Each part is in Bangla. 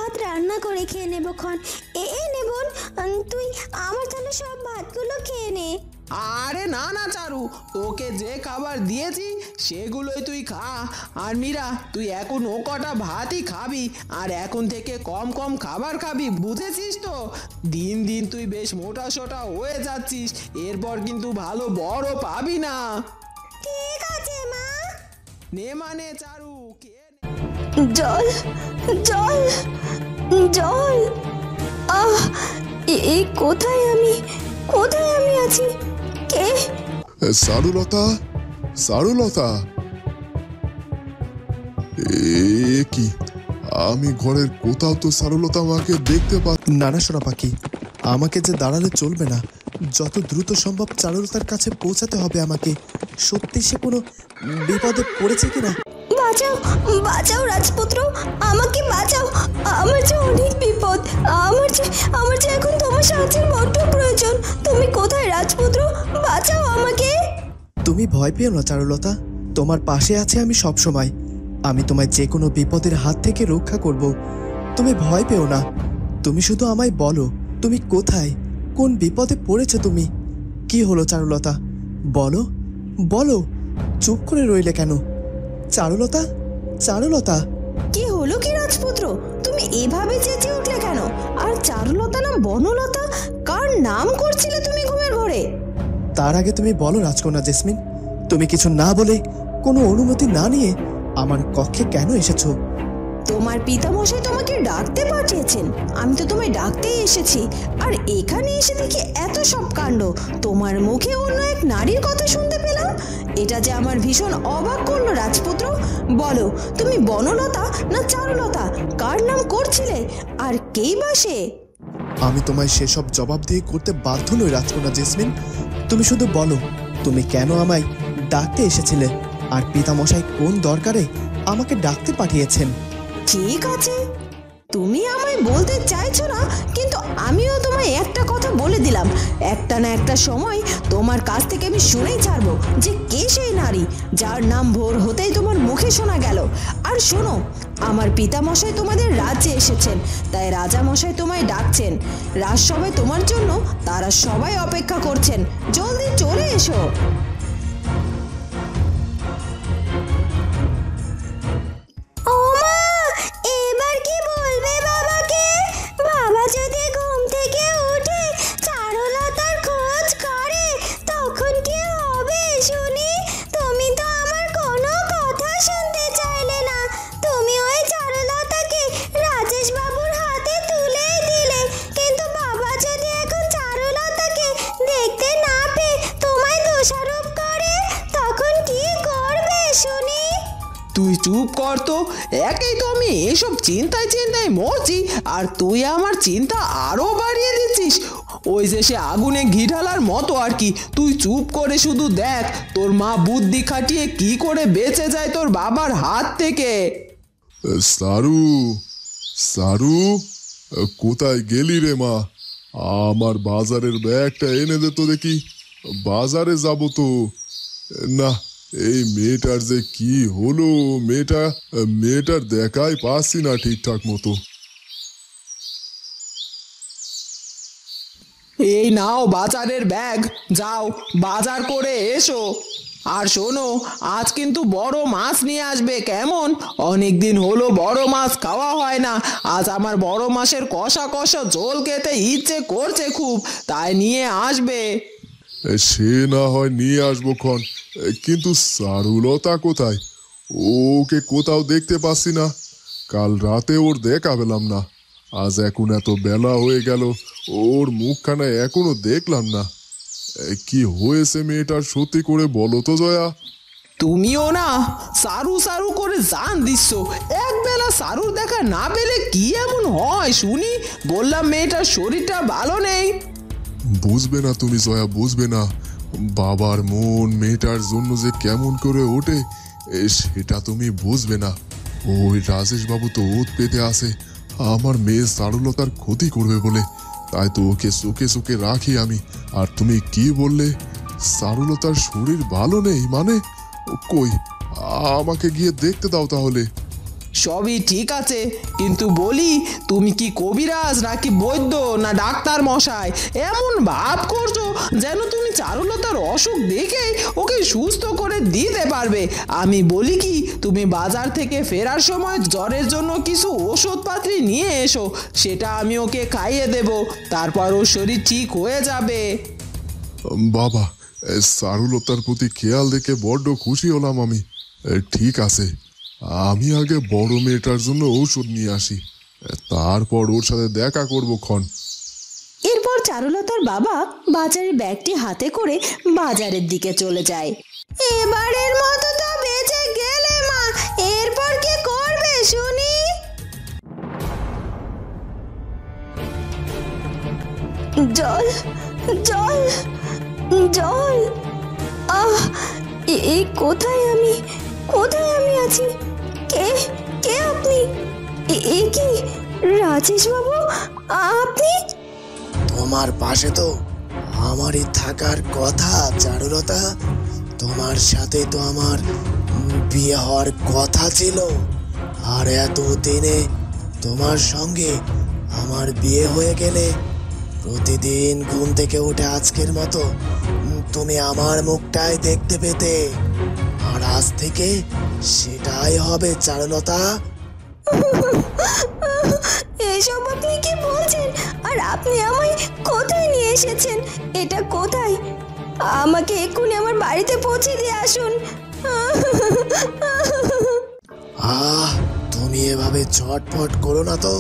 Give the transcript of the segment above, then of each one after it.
ভাত রান্না করে খেয়ে নেবো ক্ষণ। নে বোন, তুই আমার জন্য সব ভাতগুলো খেয়ে নে। আরে না না চারু, তোকে যে খাবার দিয়েছি সেগুলোই তুই খা। আর মীরা, তুই এখন ও কটা ভাতই খাবি, আর এখন থেকে কম কম খাবার খাবি, বুঝেছিস তো? দিন দিন তুই বেশ মোটা সোটা হয়ে যাচ্ছিস, এরপর কিন্তু ভালো বড় পাবি না। ঠিক আছে মা। নে মানে চারু, খেয়ে নে। জল জল জল। কোথায় আমি আছি? কে? চারুলতা, চারুলতা, কি আমি ঘরের কোথাও তো চারুলতা মাকে দেখতে না না সোনা পাখি, আমাকে যে দাঁড়ালে চলবে না, যত দ্রুত সম্ভব চারুলতার কাছে পৌঁছাতে হবে আমাকে। সত্যি সে কোনো বিপদে পড়েছে কিনা? বাঁচাও বাঁচাও রাজপুত্র, আমাকে বাঁচাও, আমার যে অনেক বিপদ, আমার যে এখন তোমার সাহায্যের বড্ড প্রয়োজন। তুমি কোথায় রাজপুত্র? বাঁচাও আমাকে। তুমি ভয় পেও না চারুলতা, তোমার পাশে আছে আমি সব সময়। আমি তোমায় যে কোনো বিপদের হাত থেকে রক্ষা করব। তুমি ভয় পেও না, তুমি শুধু আমায় বলো তুমি কোথায়, কোন বিপদে পড়েছো তুমি। কি হলো চারুলতা, বলো বলো, চুপ করে রইলে কেন? চারুলতা, চারুলতা। কি হলো কি রাজপুত্র, তুমি এভাবে চেঁচিয়ে উঠলে কেন? আর চারুলতা না বনলতা, কার নাম করছিলে তুমি ঘুমের ঘরে? তার আগে তুমি বলো রাজকন্যা জেসমিন, তুমি কিছু না বলে, কোনো অনুমতি না নিয়ে আমার কক্ষে কেন এসেছো? তোমার পিতামশাই তোমাকে ডাকতে পাঠিয়েছেন, আমি তো তোমায় ডাকতেই এসেছি। আর এখানে এসে দেখি এত সব কাণ্ড, তোমার মুখে অন্য এক নারীর কথা শুনতে পেলাম। এটা যে আমার ভীষণ অবাক করলো রাজপুত্র। বলো, তুমি বনলতা না চারুলতা, কার নাম করছিলে, আর কেই বা সে? আমি তোমায় সেসব জবাব দিয়ে করতে বাধ্য নই রাজকন্যা জেসমিন। তুমি শুধু বলো তুমি কেন আমায় ডাকতে এসেছিলে, আর পিতামশাই কোন দরকারে আমাকে ডাকতে পাঠিয়েছেন। ঠিক আছে, তুমি আমায় বলতে চাইছো না, কিন্তু আমিও তোমায় একটা কথা বলে দিলাম। একটা না একটা সময় তোমার কাছ থেকে আমি শুনেই ছাড়বো যে কে সেই নারী যার নাম ভোর হতেই তোমার মুখে শোনা গেল। আর শোনো, আমার পিতামশাই তোমাদের রাজ্যে এসেছেন, তাই রাজামশাই তোমায় ডাকছেন। রাজসভায় তোমার জন্য তারা সবাই অপেক্ষা করছেন, জলদি চলে এসো। এবার কি বলবে বাবাকে? বাবা যদি ঘুম থেকে উঠে চারুলতার খোঁজ করে তখন কি হবে শুনি? তুমি তো আমার কোনো কথা শুনতে চাইলে না, তুমি ওই চারুলতাকে রাজেশ বাবুর হাতে তুলেই দিলে। কিন্তু বাবা যদি এখন চারুলতাকে দেখতে না পেয়ে তোমায় দোষারোপ করে তখন কি করবে শুনি? তুই চুপ কর তো, একেই তো আমি এসব চিন্তায় মরছি, আর তুই আমার চিন্তা আরো বাড়িয়ে দিচ্ছিস। ওই যে সে আগুনে ঘি ঢালার মতো আর কি। তুই চুপ করে শুধু দেখ তোর মা বুদ্ধি খাটিয়ে কি করে বেঁচে যায় তোর বাবার হাত থেকে। সারু, সারু, কোথায় গেলি রে মা? আমার বাজারের ব্যাগটা এনে দে তো দেখি, বাজারে যাব তো। না, এই মেয়েটার যে কি হলো, মেয়েটার দেখাই পাচ্ছি না ঠিকঠাক মতো। এই নাও বাজারের ব্যাগ, যাও বাজার করে এসো। আর শোনো, আজ কিন্তু বড় মাছ নিয়ে আসবে কেমন? অনেকদিন হলো বড় মাছ খাওয়া হয় না। আজ আমার বড় মাছের কষা কষা ঝোল খেতে ইচ্ছে করছে খুব, তাই নিয়ে আসবে। সে না হয় নিয়ে আসবো ক্ষণ, কিন্তু চারুলতা কোথায়? ওকে কোথাও দেখতে পাচ্ছি না। কাল রাতে ওর দেখা পেলাম না, আজ এখন এত বেলা হয়ে গেল, ওর মুখখানা এখনো দেখলাম না। কি হয়েছে মেয়েটার, সত্যি করে বলো তো জয়া। তুমিও না সারু সারু করে জান দিচ্ছ, একবেলা সারুর দেখা না পেলে কি এমন হয় শুনি? বললাম মেয়েটার শরীরটা ভালো নেই। বুঝবে না তুমি জয়া, বুঝবে না। বাবার মন মেয়েটার জন্য যে কেমন করে ওঠে সেটা তুমি বুঝবে না। ওই রাজেশ বাবু তো ওত পেতে আসে আমার মেয়ে চারুলতার ক্ষতি করবে বলে, তাই তো ওকে চোখে চোখে রাখি আমি। আর তুমি কি বললে চারুলতার শরীর ভালো নেই? মানে কই, আমাকে গিয়ে দেখতে দাও তাহলে। সবই ঠিক আছে, কিন্তু বলি তুমি কি কবিরাজ নাকি বৈদ্য না ডাক্তার মশাই? এমন ভাব করছো যেন তুমি চারুলতার অসুখ দেখেই ওকে সুস্থ করে দিতে পারবে। আমি বলি কি, তুমি বাজার থেকে ফেরার সময় জ্বরের জন্য কিছু ওষুধপাতি নিয়ে এসো, সেটা আমি ওকে খাইয়ে দেব, তারপর ওর শরীর ঠিক হয়ে যাবে। বাবা, চারুলতার প্রতি খেয়াল দেখে বড্ড খুশি হলাম আমি। ঠিক আছে, আমি আগে বড় মেয়েটার জন্য ঔষধ নিয়ে আসি, তারপর ওর সাথে দেখা করবো ক্ষণ। এরপর চারুলতার বাবা বাজারের ব্যাগটি হাতে করে বাজারের দিকে চলে যায়। এবারের মতো তো বেঁচে গেলে মা, এরপর কি করবে শুনি? জল জল জল, এই কোথায় আমি আছি? কে কে আপনি? এ কি রাজেশ বাবু, আপনি? তোমার পাশে তো আমারই থাকার কথা চারুলতা। তোমার সাথে তো আমার বিয়ে হওয়ার কথা ছিল, আর এত দিনে তোমার সঙ্গে আমার বিয়ে হয়ে গেলে প্রতিদিন ঘুম থেকে উঠে আজকের মতো তুমি আমার মুখটাই দেখতে পেতে, আর আজ থেকে সেটাই হবে চারুলতা। এসব আপনি কি বলছেন? আর আপনি আমায় কোথায় নিয়ে এসেছেন? এটা কোথায়? আমাকে এক্ষুনি আমার বাড়িতে পৌঁছে দিয়ে আসুন। তুমি এভাবে ছটফট করো না তো,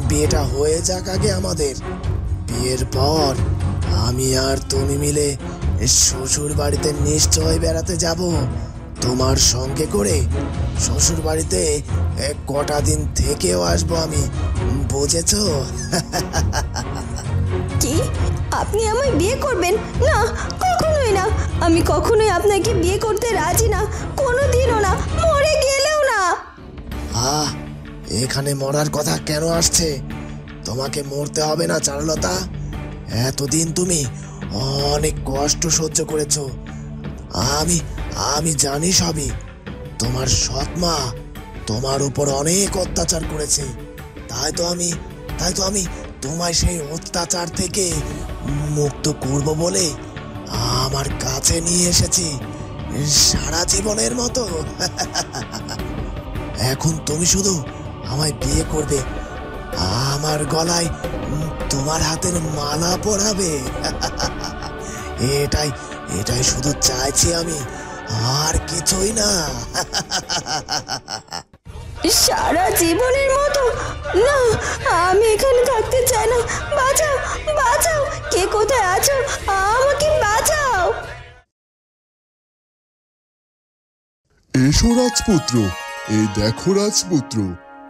বিয়েটা হয়ে যাক আগে আমাদের। বিয়ের পর আমি আর তুমি মিলে শ্বশুর বাড়িতে নিশ্চয় বেড়াতে যাব, তোমার সঙ্গে করে শ্বশুর বাড়িতে কটা দিন থেকেও আসবো আমি, বুঝেছো? কি, আপনি আমায় বিয়ে করবেন? না, কখনোই না। আমি কখনোই আপনাকে বিয়ে করতে রাজি না, কোনোদিনও না, মরে গেলেও না। এখানে মরার কথা কেন আসছে? তোমাকে মরতে হবে না চারুলতা। এতদিন তুমি অনেক কষ্ট সহ্য করেছো, আমি জানি সবই। তোমার সৎ মা তোমার উপর অনেক অত্যাচার করেছে, তাই তো আমি তোমায় সেই অত্যাচার থেকে মুক্ত করব বলে আমার কাছে নিয়ে এসেছি সারা জীবনের মতো। এখন তুমি শুধু আমায় বিয়ে করবে, আমার গলায় তোমার হাতের মালা পরাবে। এটাই শুধু চাইছি আমি, আর কিছুই না। সারা জীবনের মতো? না, আমি এখানে থাকতে চাই না। বাঁচাও, বাঁচাও, কে কোথায় আছো? আমাকে বাঁচাও। এসো রাজপুত্র, এই দেখো রাজপুত্র,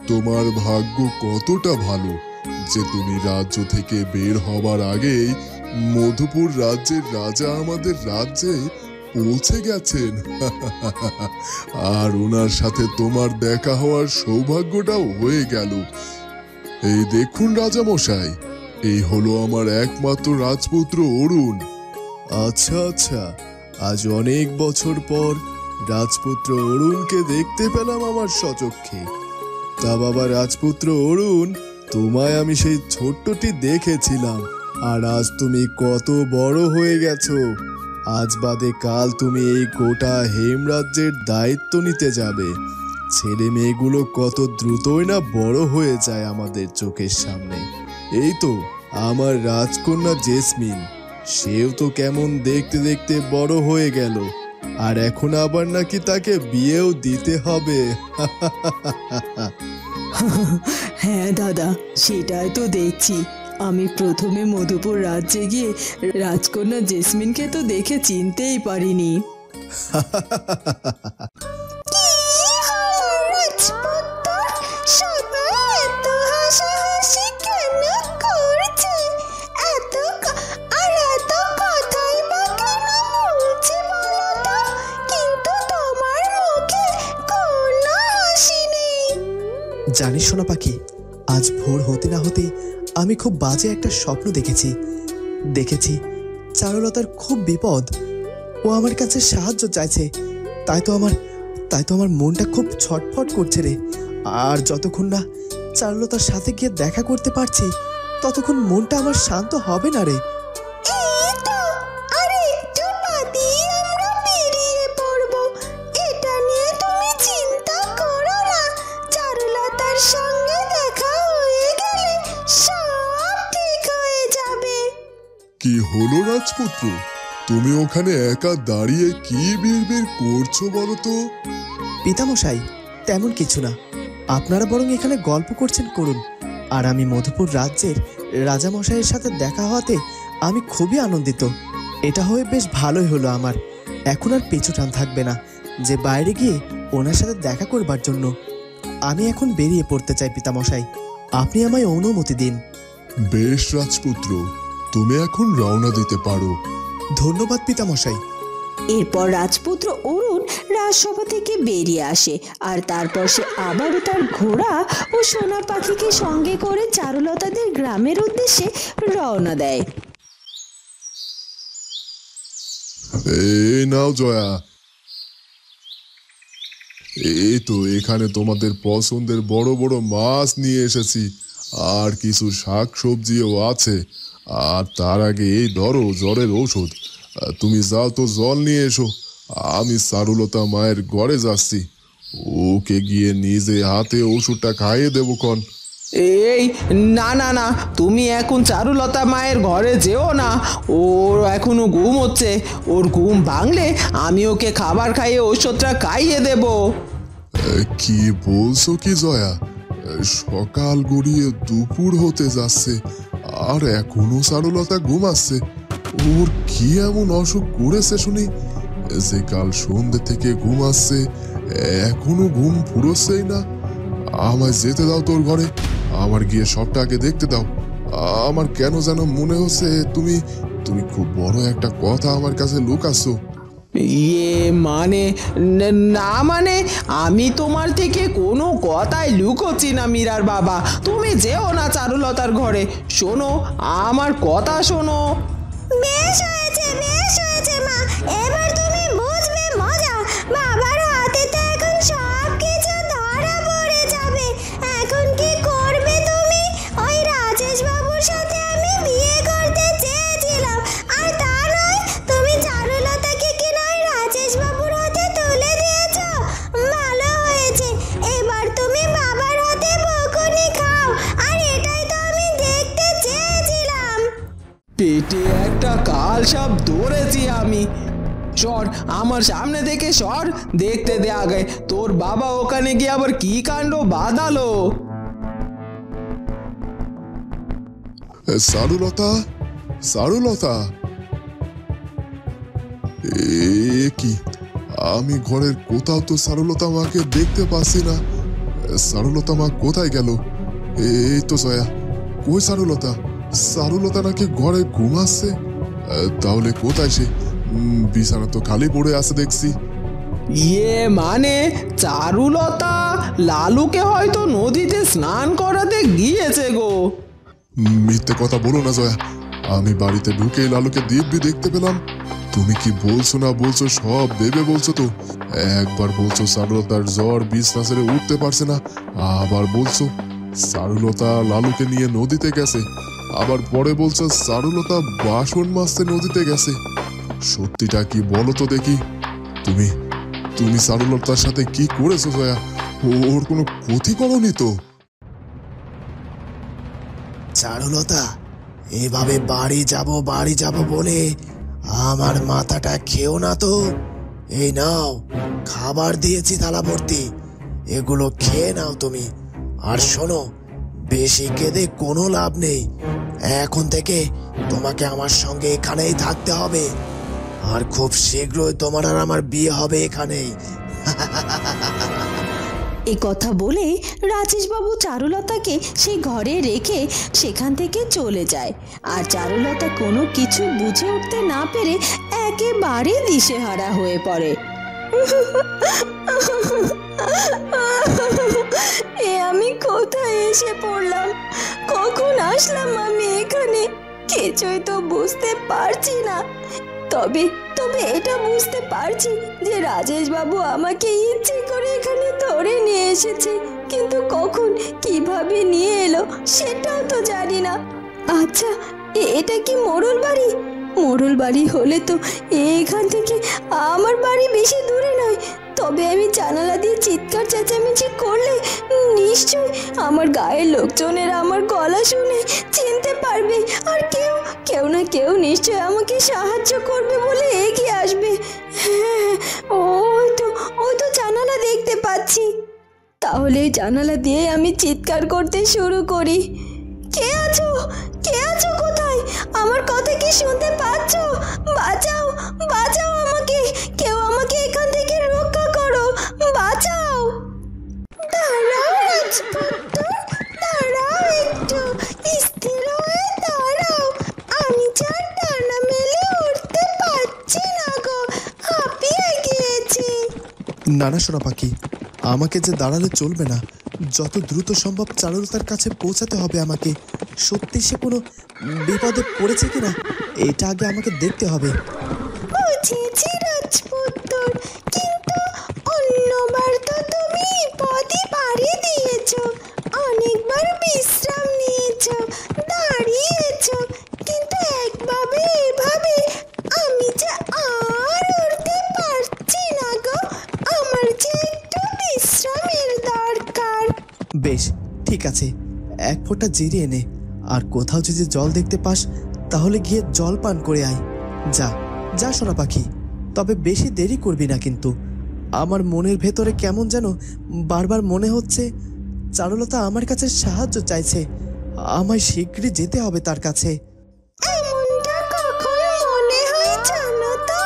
তোমার ভাগ্য কতটা ভালো যে তুমি রাজ্য থেকে বের হবার আগেই মধুপুর রাজ্যের রাজা আমাদের রাজ্যে পৌঁছে গেছেন। আর ওনার সাথে তোমার দেখা হওয়ার সৌভাগ্যটাও হয়ে গেল। এই দেখুন রাজামশাই, এই হলো আমার একমাত্র রাজপুত্র অরুণ। আচ্ছা, আজ অনেক বছর পর রাজপুত্র অরুণকে দেখতে পেলাম আমার স্বচক্ষে। তা বাবা রাজপুত্র অরুণ, তোমায় আমি সেই ছোট্টটি দেখেছিলাম, আর আজ তুমি কত বড় হয়ে গেছো। আজ বাদে কাল তুমি এই গোটা হেমরাজ্যের দায়িত্ব নিতে যাবে। ছেলে মেয়েগুলো কত দ্রুতই না বড় হয়ে যায় আমাদের চোখের সামনে। এই তো আমার রাজকন্যা জেসমিন, সেও তো কেমন দেখতে দেখতে বড় হয়ে গেল, আর এখন আবার নাকি তাকে বিয়েও দিতে হবে। হ্যাঁ দাদা, সেটাই তো দেখছি। আমি প্রথমে মধুপুর রাজ্যে গিয়ে রাজকন্যা জেসমিনকে তো দেখে চিনতেই পারিনি। জানিস সোনা পাখি, আজ ভোর হতে না হতে আমি খুব বাজে একটা স্বপ্ন দেখেছি চারুলতার খুব বিপদ। ও আমার কাছে সাহায্য চাইছে, তাই তো আমার মনটা খুব ছটফট করছে রে। আর যতক্ষণ না চারুলতার সাথে গিয়ে দেখা করতে পারছি ততক্ষণ মনটা আমার শান্ত হবে না রে। এই তো আর একটু বাদেই আমরা বেরিয়ে পড়বো। এটা নিয়ে তুমি চিন্তা করো না, চারুলতার সঙ্গে দেখা হয়ে গেলে সব ঠিক হয়ে যাবে। কি হলো রাজপুত্র, তুমি ওখানে একা দাঁড়িয়ে কি বিড়বিড় করছো বলো তো? পিতামশাই, তেমন কিছু না, আপনারা বরং এখানে গল্প করছেন করুন। আর আমি মধুপুর রাজ্যের রাজামশাইয়ের সাথে দেখা হওয়াতে আমি খুবই আনন্দিত। এটা হয়ে বেশ ভালোই হলো আমার। এখন আর পিছুটান থাকবে না যে বাইরে গিয়ে ওনার সাথে দেখা করবার জন্য। আমি এখন বেরিয়ে পড়তে চাই পিতামশাই, আপনি আমায় অনুমতি দিন। বেশ রাজপুত্র, তুমি এখন রওনা দিতে পারো। ধন্যবাদ পিতামশাই। এরপর রাজপুত্র অরুণ রাজসভা থেকে বেরিয়ে আসে আর তারপর সে আবারও তার ঘোড়া ও সোনা পাখিকে সঙ্গে করে চারুলতাদের গ্রামের উদ্দেশ্যে রওনা দেয়। এই নাও জয়া, এই তো এখানে তোমাদের পছন্দের বড় বড় মাছ নিয়ে এসেছি, আর কিছু শাক সবজিও আছে। আর তার আগে এই ধরো জ্বরের ঔষধ। তুমি যাও তো জল নিয়ে এসো, আমি চারুলতা মায়ের ঘরে যাচ্ছি। ওকে গিয়ে নিজে হাতে ওষুধটা খাইয়ে দেবো ক্ষণ। এই না না না, তুমি এখন চারুলতা মায়ের ঘরে যেও না, ওর এখনো ঘুম হচ্ছে। ওর ঘুম ভাঙলে আমি ওকে খাবার খাইয়ে ওষুধটা খাইয়ে দেব। কি বলছো কি জয়া? সকাল গড়িয়ে দুপুর হতে যাচ্ছে আর এখনো চারুলতা ঘুমাচ্ছে। ওর কি এমন অসুখ করেছে শুনি যে কাল সন্ধ্যে থেকে ঘুমাচ্ছে, এখনো ঘুম ফুরোচ্ছেই না? আমায় যেতে দাও তোর ঘরে, আমার গিয়ে সবটা আগে দেখতে দাও। আমার কেন যেন মনে হচ্ছে তুমি তুমি খুব বড় একটা কথা আমার কাছে লুকাচ্ছ। মানে না, মানে আমি তোমার থেকে কোনো কথাই লুকোচ্ছি না মীরার বাবা। তুমি যেও না চারুলতার ঘরে। শোনো, আমার কথা শোনো। বেশ হয়েছে মা, এবার তুমি বুঝবে মজা। বাবার হাতে তো এখন সব কিছু ধরা পড়ে যাবে। এখন কি করবে তুমি? ওই রাজেশ বাবুর সাথে আমি বিয়ে করতে চেয়েছিলাম, আর তা নয় তুমি চারুলতাকে কিনা ওই রাজেশ বাবুর হাতে তুলে দিয়েছো। ভালো হয়েছে, এবার তুমি বাবার হাতে বকুনি খাও। আর এটাই তো আমি দেখতে চেয়েছিলাম। পেটে একটা কাল সাপ ধরেছি আমি। সর আমার সামনে থেকে সর, দেখতে দে আগে তোর বাবা ওখানে গিয়ে আবার কি কাণ্ড বাঁধালো। চারুলতা, চারুলতা, কি আমি ঘরের কোথাও তো চারুলতা মাকে দেখতে পাচ্ছি না। চারুলতা মা কোথায় গেল? এই তো জয়া, কই চারুলতা? চারুলতা নাকি ঘরে ঘুমাচ্ছে। তাহলে কোথায় সে? বিছানা তো খালি পড়ে আছে দেখছি। মানে চারুলতা লালুকে হয়তো নদীতে স্নান করাতে গিয়েছে গো। মিথ্যে কথা বলো না জয়া, আমি বাড়িতে ঢুকে লালুকে দিব্যি দেখতে পেলাম। তুমি কি বলছো না বলছো সব ভেবে বলছো তো। একবার বলছো চারুলতার জ্বর, বিছনা ছেড়ে উঠতে পারছে না, আবার বলছো চারুলতা লালুকে নিয়ে নদীতে গেছে, আবার পরে বলছো চারুলতা বাসন মাজতে নদীতে গেছে। সত্যিটা কি বলো তো দেখি। তুমি তুমি চারুলতার সাথে কি করেছো জয়া? ওর কোনো ক্ষতি করনি তো? চারুলতা, এভাবে বাড়ি যাব বলে আমার মাথাটা খেও না তো। এই নাও, খাবার দিয়েছি থালা ভর্তি, এগুলো খেয়ে নাও তুমি। আর শোনো, বেশি কেঁদে কোনো লাভ নেই। এখন থেকে তোমাকে আমার সঙ্গে এখানেই থাকতে হবে, আর খুব শীঘ্রই তোমার আর আমার বিয়ে হবে এখানেই। এ কথা বলে রাজেশবাবু চারুলতাকে সেই ঘরে রেখে সেখান থেকে চলে যায়। আর চারুলতা কোনো কিছু বুঝে উঠতে না পেরে একেবারে দিশেহারা হয়ে পড়ে। এ আমি কোথায় এসে পড়লাম? কখন আসলাম আমি এখানে? কিছুই তো বুঝতে পারছি না। তবে এটা বুঝতে পারছি যে রাজেশবাবু আমাকে ইচ্ছে করে এখানে ধরে নিয়ে এসেছে, কিন্তু কখন কিভাবে নিয়ে এলো সেটাও তো জানি না। আচ্ছা, এটা কি মোড়ল বাড়ি? মোড়ল বাড়ি হলে তো এখান থেকে আমার বাড়ি বেশি দূরে নয়। তবে আমি জানালা দিয়ে চিৎকার চেঁচামেচি করলে নিশ্চয় আমার গায়ের লোকজনেরা আমার গলা শুনে চিনতে পারবে, আর কেউ না কেউ নিশ্চয় আমাকে সাহায্য করবে বলে এগিয়ে আসবে। হ্যাঁ, ওই তো জানালা দেখতে পাচ্ছি। তাহলে জানালা দিয়ে আমি চিৎকার করতে শুরু করি। কে আছো? কে আছো? কোথায়? আমার কথা কি শুনতে পাচ্ছ? বাঁচাও, বাঁচাও আমাকে! কেউ আমাকে এখান থেকে রক্ষা করো, বাঁচাও! দাঁড়াও রাজপুত্র, দাঁড়াও, একটু স্থির হয়ে দাঁড়াও। আমি যার ডানা মেলে উঠতে পারছি না গো, হাঁপিয়ে গিয়েছি। না না সোনা পাখি, আমাকে যে দাঁড়ালে চলবে না। যত দ্রুত সম্ভব চারুলতার কাছে পৌঁছাতে হবে আমাকে। সত্যি সে কোনো বিপদে পড়েছে কিনা এটা আগে আমাকে দেখতে হবে। বুঝেছি রাজপুত্র, কিন্তু অন্যবার তো তুমি পদে পাড়ি দিয়েছো, অনেকবার বিশ্রাম নিয়েছো, দাঁড়িয়েছো, কিন্তু একভাবে এভাবে আমি যে আর উঠতে পারছি না গো। আমার যে একটু বিশ্রামের দরকার। বেশ, ঠিক আছে, এক ফোঁটা জিরিয়ে নে। আর কোথাও যদি জল দেখতে পাস তাহলে গিয়ে জল পান করে আয়। যা যা সোনা পাখি, তবে বেশি দেরি করবি না কিন্তু। আমার মনের ভেতরে কেমন যেন বারবার মনে হচ্ছে চারুলতা আমার কাছে সাহায্য চাইছে। আমায় শীঘ্রই যেতে হবে তার কাছে। এমনটা কখন মনে হয় জানো তো,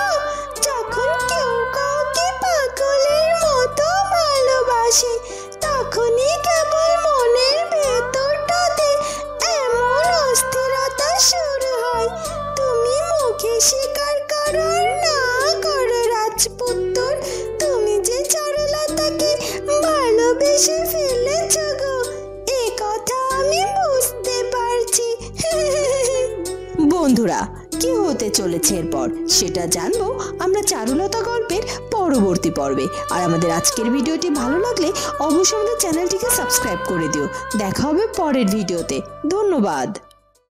যখন কেউ কাউকে পাগলের মতো ভালোবাসে, তখনই কেবল মনের ভেতরটাতে এমন অস্থিরতা শুরু হয়। তুমি মুখে স্বীকার করো আর না করো রাজপুত্র, তুমি যে চারুলতাকে ভালোবেসে ফেলেছ গো, এ কথা আমি বুঝতে পারছি। বন্ধুরা, কি হতে চলেছে এরপর সেটা জানবো আমরা চারুলতা গল্পের পরবর্তী পর্বে। আর আমাদের আজকের ভিডিওটি ভালো লাগলে অবশ্যই আমাদের চ্যানেলটিকে সাবস্ক্রাইব করে দিও। দেখা হবে পরের ভিডিওতে। ধন্যবাদ।